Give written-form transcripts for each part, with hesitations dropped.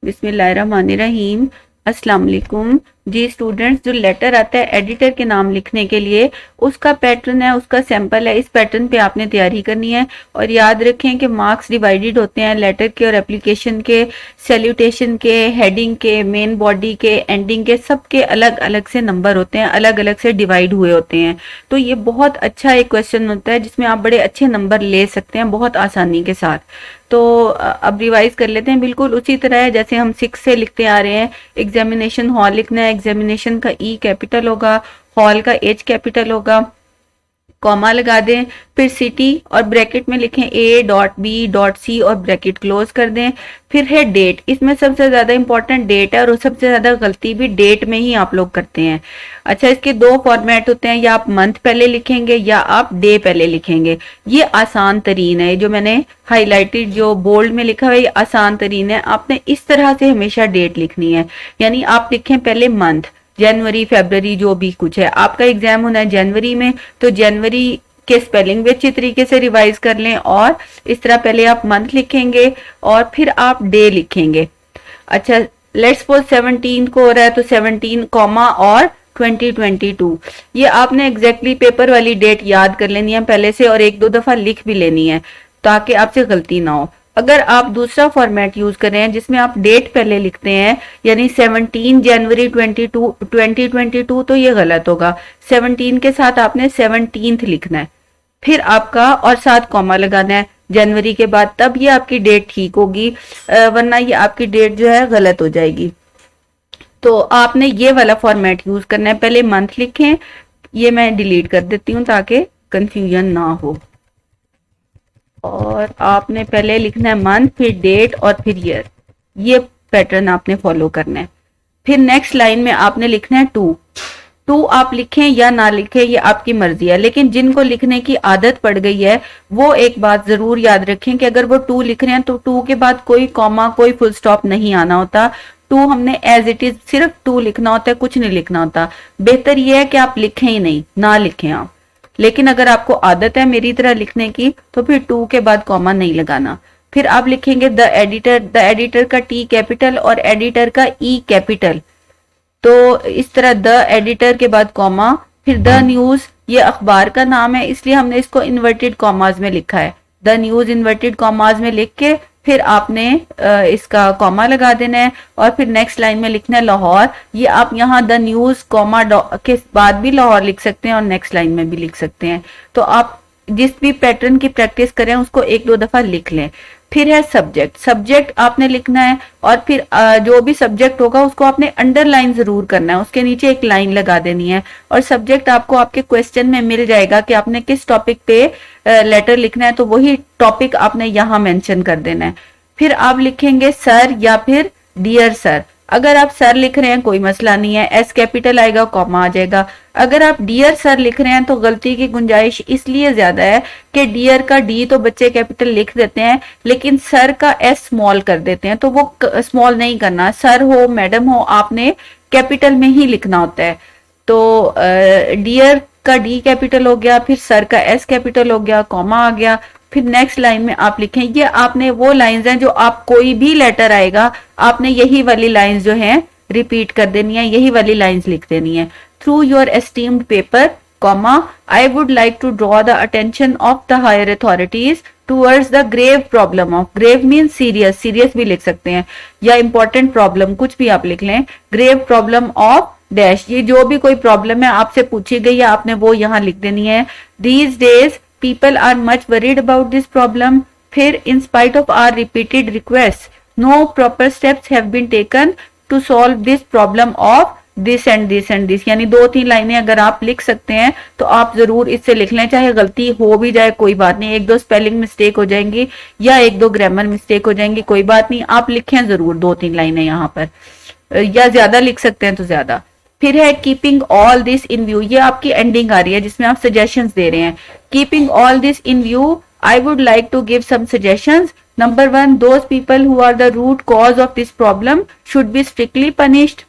बिस्मिल्लाहिर्रहमानिर्रहीम। अस्सलाम वालेकुम जी स्टूडेंट्स। जो लेटर आता है एडिटर के नाम लिखने के लिए, उसका पैटर्न है, उसका सैंपल है। इस पैटर्न पे आपने तैयारी करनी है और याद रखें कि मार्क्स डिवाइडेड होते हैं लेटर के और एप्लीकेशन के, सैल्यूटेशन के, हेडिंग के, मेन बॉडी के, एंडिंग के, सबके अलग अलग से नंबर होते हैं, अलग अलग से डिवाइड हुए होते हैं। तो ये बहुत अच्छा एक क्वेश्चन होता है जिसमें आप बड़े अच्छे नंबर ले सकते हैं बहुत आसानी के साथ। तो अब रिवाइज कर लेते हैं। बिल्कुल उसी तरह है जैसे हम 6 से लिखते आ रहे हैं। एग्जामिनेशन हॉल लिखना है, एग्जामिनेशन का ई कैपिटल होगा, हॉल का एच कैपिटल होगा, कॉमा लगा दें, फिर सिटी और ब्रैकेट में लिखें A.B.C और ब्रैकेट क्लोज कर दें। फिर है डेट, इसमें सबसे ज्यादा इंपॉर्टेंट डेट है और सबसे ज्यादा गलती भी डेट में ही आप लोग करते हैं। अच्छा, इसके दो फॉर्मेट होते हैं, या आप मंथ पहले लिखेंगे या आप डे पहले लिखेंगे। ये आसान तरीन है, जो मैंने हाईलाइटेड जो बोल्ड में लिखा हुआ है ये आसान तरीन है। आपने इस तरह से हमेशा डेट लिखनी है, यानी आप लिखें पहले मंथ, जनवरी फरवरी जो भी कुछ है। आपका एग्जाम होना है जनवरी में, तो जनवरी के स्पेलिंग भी अच्छी तरीके से रिवाइज कर लें और इस तरह पहले आप मंथ लिखेंगे और फिर आप डे लिखेंगे। अच्छा, लेट्स सपोज 17 को हो रहा है तो 17 कॉमा और 2022। ये आपने एग्जैक्टली पेपर वाली डेट याद कर लेनी है पहले से और एक दो दफा लिख भी लेनी है ताकि आपसे गलती ना हो। अगर आप दूसरा फॉर्मेट यूज कर रहे हैं जिसमें आप डेट पहले लिखते हैं, यानी 17 जनवरी 2022, तो ये गलत होगा। 17 के साथ आपने 17th लिखना है, फिर आपका और साथ कॉमा लगाना है जनवरी के बाद, तब ये आपकी डेट ठीक होगी, वरना ये आपकी डेट जो है गलत हो जाएगी। तो आपने ये वाला फॉर्मेट यूज करना है, पहले मंथ लिखें। ये मैं डिलीट कर देती हूँ ताकि कंफ्यूजन ना हो। और आपने पहले लिखना है मंथ, फिर डेट और फिर ईयर। ये पैटर्न आपने फॉलो करना है। फिर नेक्स्ट लाइन में आपने लिखना है टू आप लिखें या ना लिखें ये आपकी मर्जी है, लेकिन जिनको लिखने की आदत पड़ गई है वो एक बात जरूर याद रखें कि अगर वो टू लिख रहे हैं तो टू के बाद कोई कॉमा कोई फुल स्टॉप नहीं आना होता। टू हमने एज इट इज सिर्फ टू लिखना होता है, कुछ नहीं लिखना होता। बेहतर यह है कि आप लिखें ही नहीं, ना लिखें आप। लेकिन अगर आपको आदत है मेरी तरह लिखने की तो फिर टू के बाद कॉमा नहीं लगाना। फिर आप लिखेंगे द एडिटर का टी कैपिटल और एडिटर का ई कैपिटल। तो इस तरह द एडिटर के बाद कॉमा, फिर द न्यूज, ये अखबार का नाम है इसलिए हमने इसको इन्वर्टेड कॉमाज में लिखा है। द न्यूज इन्वर्टेड कॉमाज में लिख के फिर आपने इसका कॉमा लगा देना है और फिर नेक्स्ट लाइन में लिखना है लाहौर। ये आप यहाँ द न्यूज कॉमा के बाद भी लाहौर लिख सकते हैं और नेक्स्ट लाइन में भी लिख सकते हैं। तो आप जिस भी पैटर्न की प्रैक्टिस करें उसको एक दो दफा लिख लें। फिर है सब्जेक्ट आपने लिखना है और फिर जो भी सब्जेक्ट होगा उसको आपने अंडरलाइन जरूर करना है, उसके नीचे एक लाइन लगा देनी है। और सब्जेक्ट आपको आपके क्वेश्चन में मिल जाएगा कि आपने किस टॉपिक पे लेटर लिखना है, तो वही टॉपिक आपने यहाँ मेंशन कर देना है। फिर आप लिखेंगे सर या फिर डियर सर। अगर आप सर लिख रहे हैं कोई मसला नहीं है, एस कैपिटल आएगा, कॉमा आ जाएगा। अगर आप डियर सर लिख रहे हैं तो गलती की गुंजाइश इसलिए ज्यादा है कि डियर का डी तो बच्चे कैपिटल लिख देते हैं लेकिन सर का एस स्मॉल कर देते हैं, तो वो स्मॉल नहीं करना। सर हो मैडम हो आपने कैपिटल में ही लिखना होता है। तो डियर का डी कैपिटल हो गया, फिर सर का एस कैपिटल हो गया, कॉमा आ गया। फिर नेक्स्ट लाइन में आप लिखें, ये आपने वो लाइंस हैं जो आप कोई भी लेटर आएगा आपने यही वाली लाइंस जो हैं रिपीट कर देनी है, यही वाली लाइंस लिख देनी है। Through your esteemed paper comma I would like to draw the attention of the higher authorities towards the grave problem of, grave mean serious, serious भी लिख सकते हैं या इंपॉर्टेंट प्रॉब्लम, कुछ भी आप लिख लें। ग्रेव प्रॉब्लम ऑफ डैश, ये जो भी कोई प्रॉब्लम है आपसे पूछी गई है आपने वो यहाँ लिख देनी है। These days people are much worried about this problem. फिर in spite of our repeated requests, no proper steps have been taken to solve this problem of this and this and this। यानी दो तीन लाइनें अगर आप लिख सकते हैं तो आप जरूर इससे लिख लें, चाहे गलती हो भी जाए कोई बात नहीं, एक दो स्पेलिंग मिस्टेक हो जाएंगी या एक दो ग्रामर मिस्टेक हो जाएंगी, कोई बात नहीं, आप लिखें जरूर दो तीन लाइनें यहाँ पर, या ज्यादा लिख सकते हैं तो ज्यादा। फिर है keeping all this in view, ये आपकी एंडिंग आ रही है जिसमें आप सजेशंस दे रहे हैं। Keeping all this in view I would like to give some suggestions. Number 1, those people who are the root cause of this problem should be strictly punished.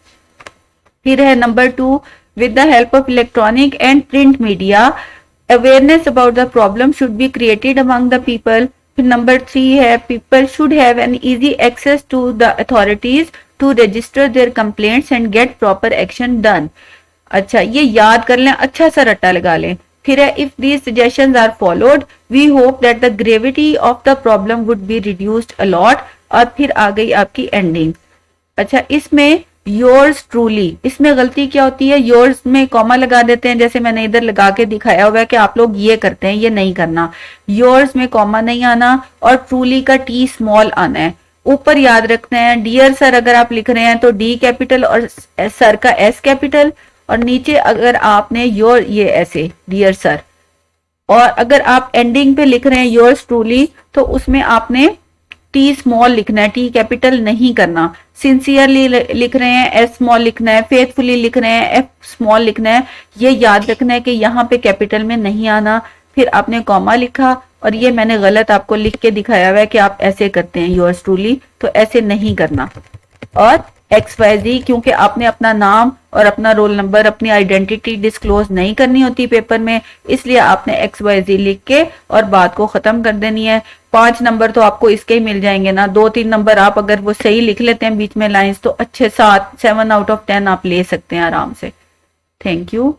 फिर है number 2, with the help of electronic and print media awareness about the problem should be created among the people फिर number 3 है people should have an easy access to the authorities to register there complaints and get proper action done. अच्छा, ये याद कर लें, अच्छा सा रट्टा लगा लें। फिर है if these suggestions are followed we hope that the gravity of the problem would be reduced a lot. और फिर आ गई आपकी एंडिंग। अच्छा, इसमें योर्स ट्रूली, इसमें गलती क्या होती है, योर्स में कॉमा लगा देते हैं, जैसे मैंने इधर लगा के दिखाया हुआ है कि आप लोग ये करते हैं, ये नहीं करना। योर्स में कॉमा नहीं आना और ट्रूली का टी स्मॉल आना है। ऊपर याद रखते हैं डियर सर अगर आप लिख रहे हैं तो डी कैपिटल और सर का एस कैपिटल, और नीचे अगर आपने योर ये ऐसे डियर सर, और अगर आप एंडिंग पे लिख रहे हैं योर्स ट्रूली तो उसमें आपने टी स्मॉल लिखना है, टी कैपिटल नहीं करना। सिंसियरली लिख रहे हैं एस स्मॉल लिखना है, फेथफुली लिख रहे हैं एफ स्मॉल लिखना है। ये याद रखना है कि यहाँ पे कैपिटल में नहीं आना। फिर आपने कॉमा लिखा और ये मैंने गलत आपको लिख के दिखाया हुआ है कि आप ऐसे करते हैं योर्स ट्रूली, तो ऐसे नहीं करना। और XYZ क्योंकि आपने अपना नाम और अपना रोल नंबर, अपनी आइडेंटिटी डिस्क्लोज नहीं करनी होती पेपर में, इसलिए आपने XYZ लिख के और बात को खत्म कर देनी है। 5 नंबर तो आपको इसके ही मिल जाएंगे ना, 2-3 नंबर आप अगर वो सही लिख लेते हैं बीच में लाइंस तो अच्छे 7 आउट ऑफ 10 आप ले सकते हैं आराम से। Thank you.